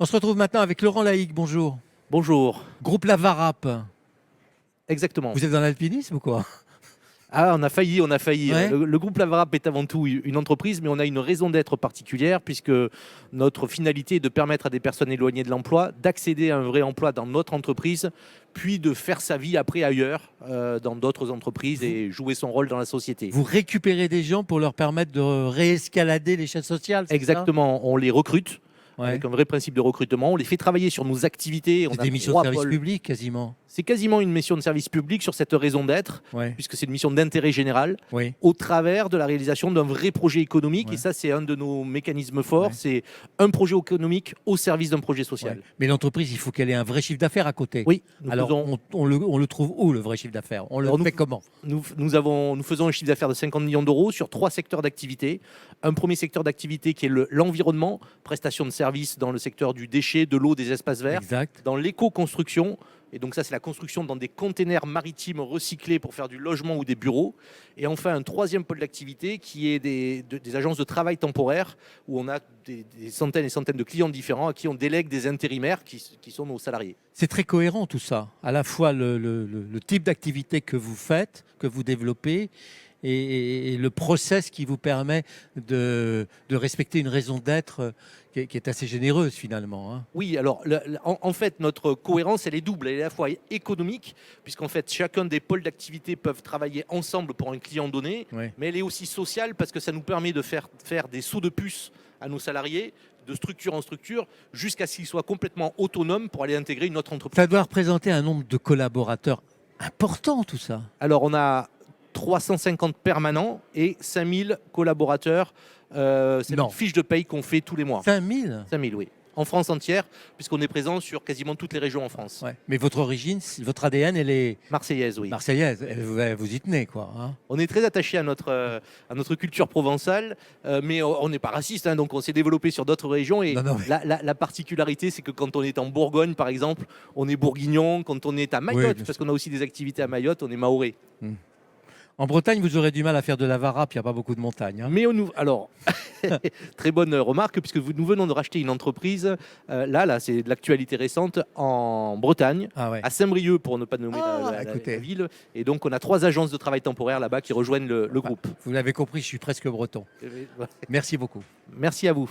On se retrouve maintenant avec Laurent Laïc, bonjour. Bonjour. Groupe Lavarap. Exactement. Vous êtes dans l'alpinisme ou quoi? Ah, on a failli, on a failli. Ouais. Le groupe Lavarap est avant tout une entreprise, mais on a une raison d'être particulière puisque notre finalité est de permettre à des personnes éloignées de l'emploi d'accéder à un vrai emploi dans notre entreprise, puis de faire sa vie après ailleurs, dans d'autres entreprises et jouer son rôle dans la société. Vous récupérez des gens pour leur permettre de réescalader l'échelle sociale, c'est ça? Exactement, on les recrute Ouais. avec un vrai principe de recrutement. On les fait travailler sur nos activités. On C'est a des missions de 3 service pôles. public quasiment. C'est quasiment une mission de service public sur cette raison d'être, Ouais. puisque c'est une mission d'intérêt général, Oui. au travers de la réalisation d'un vrai projet économique. Ouais. Et ça, c'est un de nos mécanismes forts. Ouais. C'est un projet économique au service d'un projet social. Ouais. Mais l'entreprise, il faut qu'elle ait un vrai chiffre d'affaires à côté. Oui, Alors, on le trouve où, le vrai chiffre d'affaires? On le Alors, fait comment? nous faisons un chiffre d'affaires de 50 millions d'euros sur 3 secteurs d'activité. Un premier secteur d'activité qui est l'environnement, prestation de services dans le secteur du déchet, de l'eau, des espaces verts. Exact. Dans l'éco-construction, et donc ça c'est la construction dans des containers maritimes recyclés pour faire du logement ou des bureaux. Et enfin un troisième pôle d'activité qui est des agences de travail temporaire où on a des centaines et centaines de clients différents à qui on délègue des intérimaires qui sont nos salariés. C'est très cohérent tout ça, à la fois le type d'activité que vous faites, que vous développez, et le process qui vous permet de respecter une raison d'être qui est assez généreuse finalement, hein. Oui, alors en fait notre cohérence elle est double, elle est à la fois économique puisqu'en fait chacun des pôles d'activité peuvent travailler ensemble pour un client donné, Ouais. mais elle est aussi sociale parce que ça nous permet de faire des sauts de puce à nos salariés de structure en structure jusqu'à ce qu'ils soient complètement autonomes pour aller intégrer une autre entreprise. Ça doit représenter un nombre de collaborateurs important tout ça. Alors on a 350 permanents et 5000 collaborateurs. C'est Non. une fiche de paye qu'on fait tous les mois. 5000. 5000, oui. En France entière, puisqu'on est présent sur quasiment toutes les régions en France. Ouais. Mais votre origine, votre ADN, elle est Marseillaise, oui. marseillaise. Vous y tenez, quoi, hein. On est très attaché à notre culture provençale, mais on n'est pas raciste, hein, donc on s'est développé sur d'autres régions. Et Non, mais- la particularité, c'est que quand on est en Bourgogne, par exemple, on est bourguignon. Quand on est à Mayotte, bien parce sûr. qu'on a aussi des activités à Mayotte, on est mahorais. En Bretagne, vous aurez du mal à faire de la varap, il n'y a pas beaucoup de montagnes, hein. Mais alors, très bonne remarque, puisque nous venons de racheter une entreprise, là c'est de l'actualité récente, en Bretagne, Ah ouais. à Saint-Brieuc, pour ne pas nommer écoutez. la ville. Et donc, on a 3 agences de travail temporaire là-bas qui rejoignent le groupe. Vous l'avez compris, je suis presque breton. Merci beaucoup. Merci à vous.